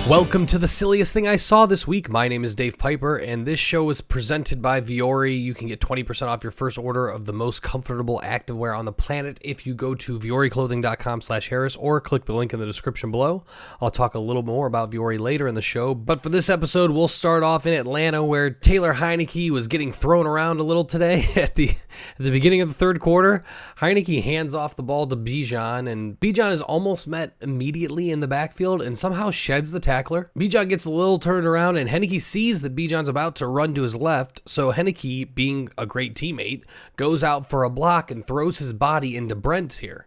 Welcome to the silliest thing I saw this week. My name is Dave Pyper, and this show is presented by Vuori. You can get 20% off your first order of the most comfortable activewear on the planet if you go to vuoriclothing.com/Harris or click the link in the description below. I'll talk a little more about Vuori later in the show, but for this episode, we'll start off in Atlanta, where Taylor Heinicke was getting thrown around a little today at the beginning of the third quarter. Heinicke hands off the ball to Bijan, and Bijan is almost met immediately in the backfield and somehow sheds the tackler. Bijan gets a little turned around, and Heinicke sees that Bijan's about to run to his left, so Heinicke, being a great teammate, goes out for a block and throws his body into Brent here.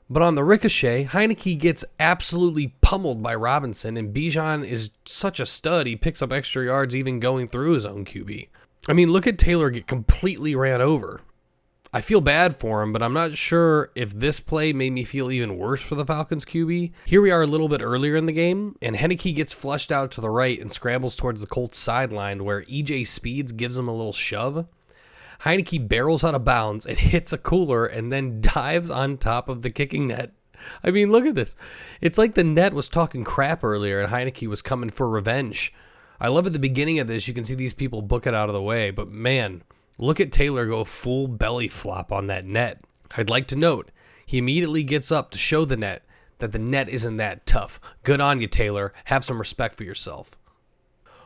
But on the ricochet, Heinicke gets absolutely pummeled by Robinson, and Bijan is such a stud, he picks up extra yards even going through his own QB. I mean, look at Taylor get completely ran over. I feel bad for him, but I'm not sure if this play made me feel even worse for the Falcons QB. Here we are a little bit earlier in the game, and Heinicke gets flushed out to the right and scrambles towards the Colts sideline, where EJ Speeds gives him a little shove. Heinicke barrels out of bounds and hits a cooler and then dives on top of the kicking net. I mean, look at this. It's like the net was talking crap earlier and Heinicke was coming for revenge. I love at the beginning of this, you can see these people book it out of the way, but man, look at Taylor go full belly flop on that net. I'd like to note, he immediately gets up to show the net that the net isn't that tough. Good on you, Taylor. Have some respect for yourself.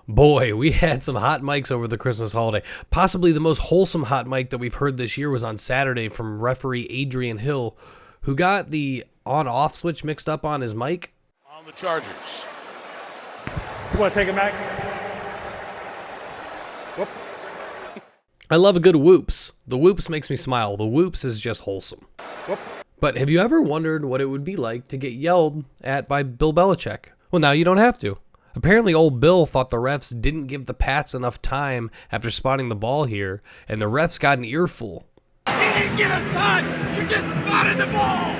Boy, we had some hot mics over the Christmas holiday. Possibly the most wholesome hot mic that we've heard this year was on Saturday from referee Adrian Hill, who got the on-off switch mixed up on his mic. On the Chargers. You want to take it back? Whoops. I love a good whoops. The whoops makes me smile. The whoops is just wholesome. Whoops. But have you ever wondered what it would be like to get yelled at by Bill Belichick? Well, now you don't have to. Apparently, old Bill thought the refs didn't give the Pats enough time after spotting the ball here, and the refs got an earful. You didn't give us time! You just spotted the ball!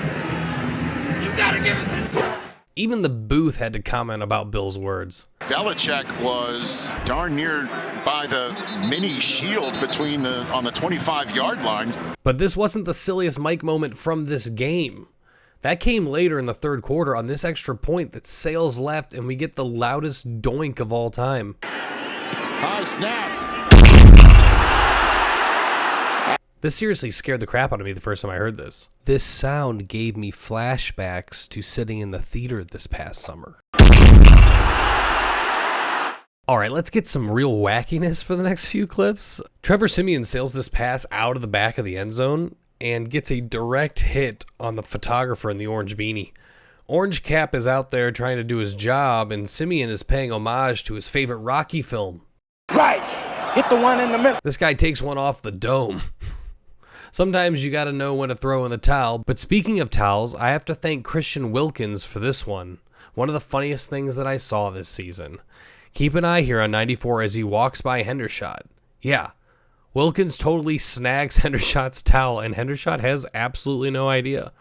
You gotta give us a... Even the booth had to comment about Bill's words. Belichick was darn near by the mini shield on the 25-yard line. But this wasn't the silliest mic moment from this game. That came later in the third quarter on this extra point that Sales left, and we get the loudest doink of all time. High snap. This seriously scared the crap out of me the first time I heard this. This sound gave me flashbacks to sitting in the theater this past summer. Alright, let's get some real wackiness for the next few clips. Trevor Siemian sails this pass out of the back of the end zone and gets a direct hit on the photographer in the orange beanie. Orange Cap is out there trying to do his job, and Siemian is paying homage to his favorite Rocky film. Right. Hit the one in the middle. This guy takes one off the dome. Sometimes you gotta know when to throw in the towel. But speaking of towels, I have to thank Christian Wilkins for this one. One of the funniest things that I saw this season. Keep an eye here on 94 as he walks by Hendershot. Yeah, Wilkins totally snags Hendershot's towel, and Hendershot has absolutely no idea.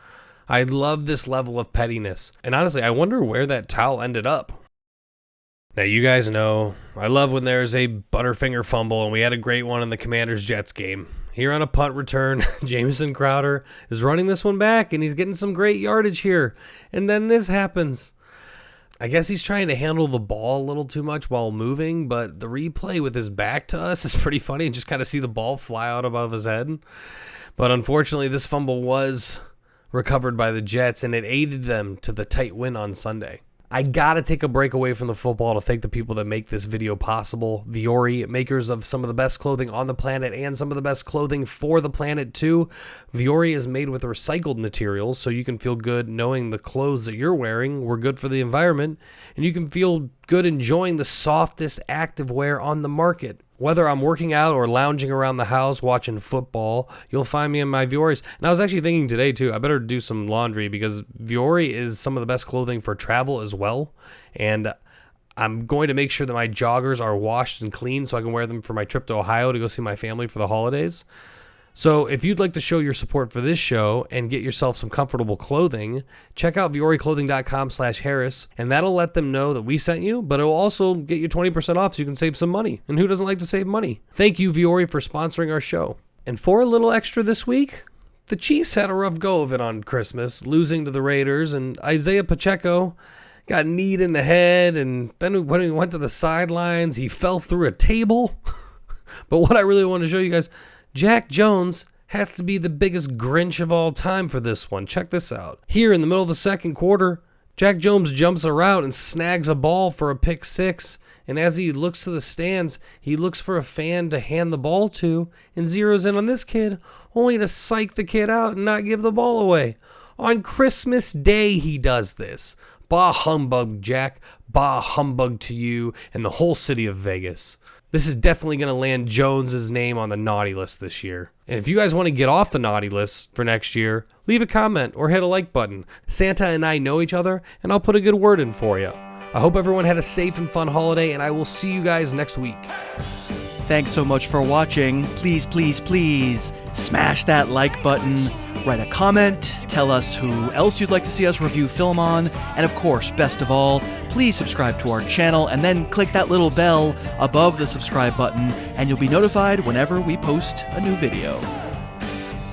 I love this level of pettiness. And honestly, I wonder where that towel ended up. Now, you guys know, I love when there's a Butterfinger fumble, and we had a great one in the Commanders-Jets game. Here on a punt return, Jamison Crowder is running this one back, and he's getting some great yardage here. And then this happens. I guess he's trying to handle the ball a little too much while moving, but the replay with his back to us is pretty funny, and just kind of see the ball fly out above his head. But unfortunately, this fumble was recovered by the Jets, and it aided them to the tight win on Sunday. I gotta take a break away from the football to thank the people that make this video possible. Vuori, makers of some of the best clothing on the planet and some of the best clothing for the planet too. Vuori is made with recycled materials, so you can feel good knowing the clothes that you're wearing were good for the environment, and you can feel good enjoying the softest activewear on the market. Whether I'm working out or lounging around the house watching football, you'll find me in my Vuoris. And I was actually thinking today, too, I better do some laundry because Vuori is some of the best clothing for travel as well. And I'm going to make sure that my joggers are washed and clean so I can wear them for my trip to Ohio to go see my family for the holidays. So if you'd like to show your support for this show and get yourself some comfortable clothing, check out vuoriclothing.com/Harris, and that'll let them know that we sent you, but it'll also get you 20% off so you can save some money. And who doesn't like to save money? Thank you, Vuori, for sponsoring our show. And for a little extra this week, the Chiefs had a rough go of it on Christmas, losing to the Raiders, and Isaiah Pacheco got kneed in the head, and then when he went to the sidelines, he fell through a table. But what I really want to show you guys, Jack Jones has to be the biggest Grinch of all time for this one. Check this out. Here in the middle of the second quarter, Jack Jones jumps a route and snags a ball for a pick six. And as he looks to the stands, he looks for a fan to hand the ball to and zeroes in on this kid, only to psych the kid out and not give the ball away. On Christmas Day, he does this. Bah humbug, Jack. Bah humbug to you and the whole city of Vegas. This is definitely going to land Jones's name on the naughty list this year. And if you guys want to get off the naughty list for next year, leave a comment or hit a like button. Santa and I know each other, and I'll put a good word in for you. I hope everyone had a safe and fun holiday, and I will see you guys next week. Thanks so much for watching. Please, please, please smash that like button. Write a comment, tell us who else you'd like to see us review film on, and of course, best of all, please subscribe to our channel and then click that little bell above the subscribe button and you'll be notified whenever we post a new video.